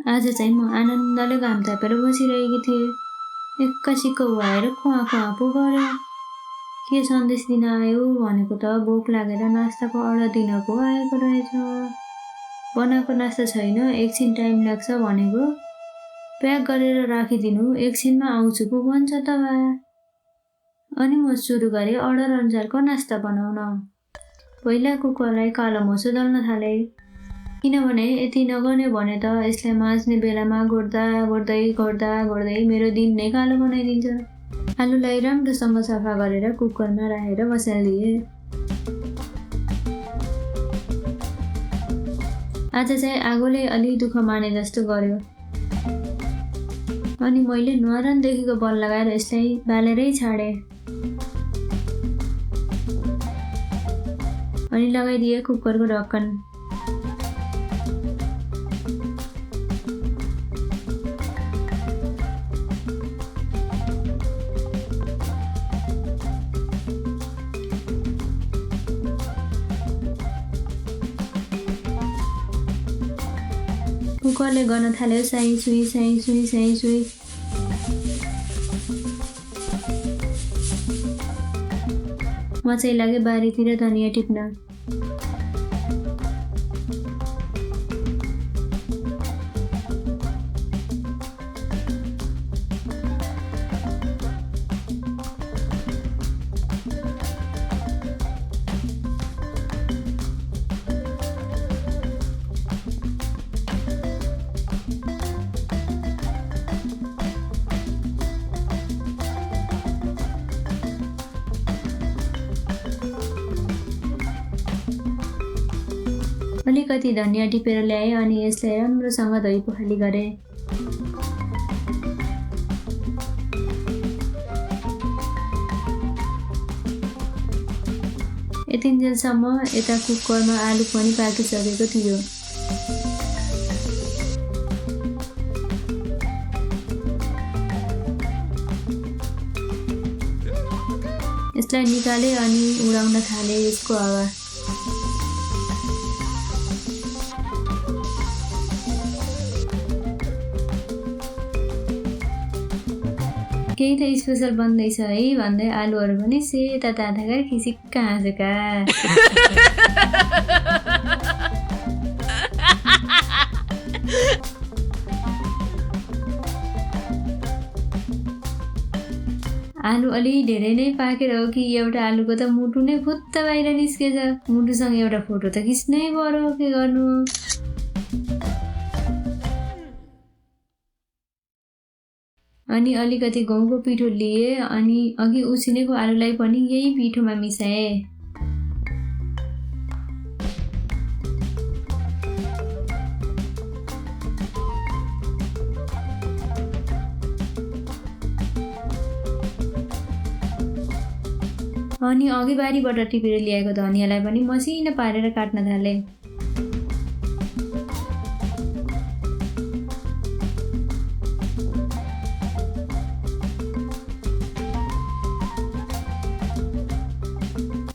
आज चाहिँ म आनन्दले घाम तापेर बसिरहेकी थिएँ। एक्कासीको भएर खुवा पो गर्यो। के सन्देश दिन आयो भनेको त भोक लागेर नास्ताको अर्डर दिन पो आएको रहेछ। बनाएको नास्ता छैन, एकछिन टाइम लाग्छ भनेको। प्याक गरेर राखिदिनु, एकछिनमा आउँछु पो भन्छ त बा। अनि म सुरु गरेँ अर्डर अनुसारको नास्ता बनाउन। पहिला कुकरलाई कालो मोसो दल्न थाले, किनभने यति नगर्ने भने त यसलाई माझ्ने बेलामा गोड्दै मेरो दिन नै कालो बनाइदिन्छ। आलुलाई राम्रोसँग सफा गरेर कुकरमा राखेर बसालिदिए। आज चाहिँ आगोले अलि दुःख माने जस्तो गर्यो। अनि मैले न्वारानदेखिको बल लगाएर यसलाई बालेरै छाडे। अनि लगाइदिए कुकरको ढक्कन। कुकरले गर्न थाल्यो साई सुई। म चाहिँ लागे बारीतिर धनियाँ टिप्न। अलिकति धनियाँ टिपेर ल्याएँ अनि यसलाई राम्रोसँग धोइ पखाली गरेँ। यतिन्जेलसम्म यता कुकरमा आलु पनि पाकिसकेको थियो। यसलाई निकाले अनि उडाउन थाले यसको हावा। केही त स्पेसल बन्दैछ है भन्दै आलुहरू पनि सेता ताता गरी खिसिक्क हाँसेका। आलु अलि धेरै नै पाकेर हो कि एउटा आलुको त मुटु नै फुत्त बाहिर निस्केछ। मुटुसँग एउटा फोटो त खिच्नै पर्यो, के गर्नु। अनि अलिकति गहुँको पिठो लिए अनि अघि उसिनेको आलुलाई पनि यही पिठोमा मिसाए। अनि अघि बारीबाट टिपेर ल्याएको धनियाँलाई पनि मसिनो पारेर काट्न थाले।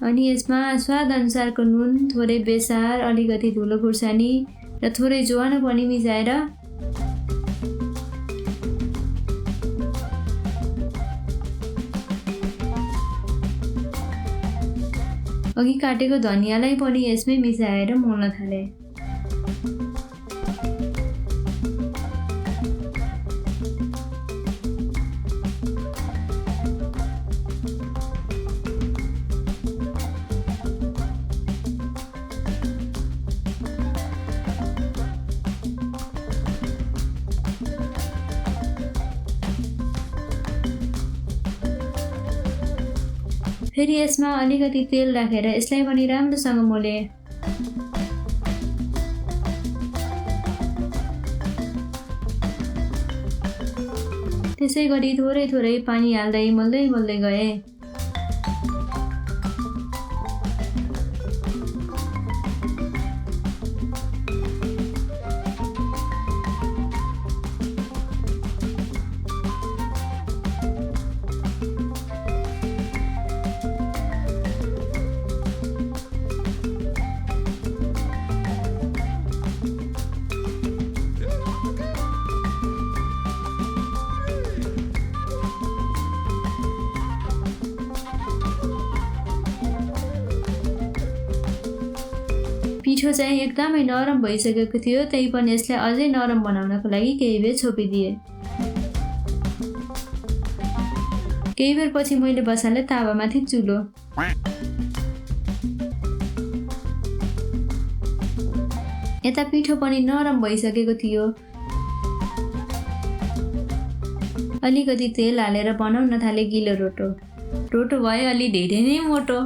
अनि यसमा स्वाद अनुसारको नुन, थोरै बेसार, अलिकति धुलो खुर्सानी र थोरै ज्वानो पनि मिसाएर अघि काटेको धनियाँलाई पनि यसमै मिसाएर मोल्न थाले। फेरि यसमा अलिकति तेल राखेर यसलाई पनि राम्रोसँग मोले। त्यसै गरी थोरै थोरै पानी हाल्दै मोल्दै गए। पिठो चाहिँ एकदमै नरम भइसकेको थियो, त्यही पनि यसलाई अझै नरम बनाउनको लागि केही बेर छोपिदिए। केही बेर पछि मैले बसाले तावामाथि चुलो। यता पिठो पनि नरम भइसकेको थियो। अलिकति तेल हालेर बनाउन थाले गिलो रोटो। रोटो भयो अलि धेरै नै मोटो।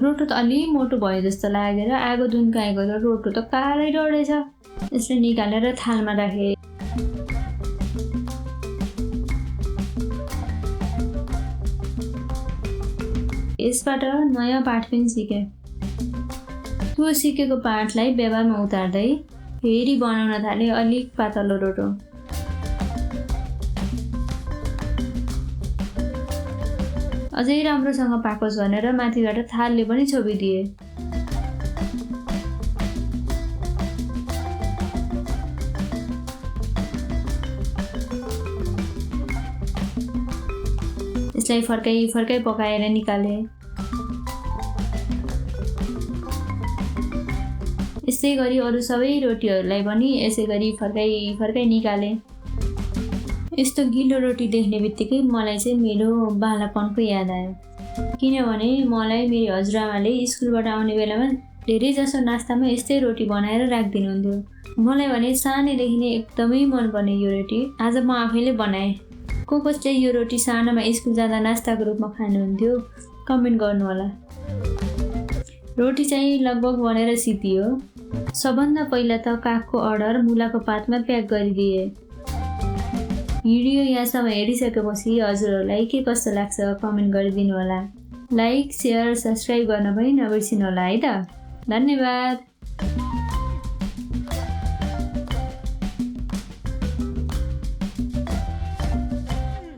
रोटो त अलि मोटो भयो जस्तो लागेर आगो दुन्काएको र रोटो त कालै डढेछ। यसलाई निकालेर थालमा राखे। यसबाट नयाँ पाठ पनि सिकेँ। त्यो सिकेको पाठलाई व्यवहारमा उतार्दै फेरि बनाउन थाले अलिक पातलो रोटो। अझै राम्रोसँग पाकोस् भनेर माथिबाट थालले पनि छोपिदिए। यसलाई फर्काइ पकाएर निकाले। यस्तै गरी अरू सबै रोटीहरूलाई पनि यसै गरी फर्काइ निकाले। यस्तो गिलो रोटी देख्ने बित्तिकै मलाई चाहिँ मेरो बालापनको याद आयो। किनभने मलाई मेरो हजुरआमाले स्कुलबाट आउने बेलामा धेरै जसो नास्तामा यस्तै रोटी बनाएर राखिदिनुहुन्थ्यो। मलाई भने सानैदेखि नै एकदमै मनपर्ने यो रोटी। आज म आफैले बनाएँ। कसले यो रोटी सानोमा स्कुल जाँदा नास्ताको रूपमा खानुहुन्थ्यो कमेन्ट गर्नु होला। रोटी चाहिँ लगभग बनेर सिद्धियो। सबभन्दा पहिला त कागको अर्डर मुलाको पातमा प्याक गरिदिए। भिडियो यहाँसम्म हेरिसकेपछि हजुरहरूलाई के कस्तो लाग्छ कमेन्ट गरिदिनु होला। लाइक, सेयर, सब्सक्राइब गर्न पनि नबिर्सिनु होला है त। धन्यवाद।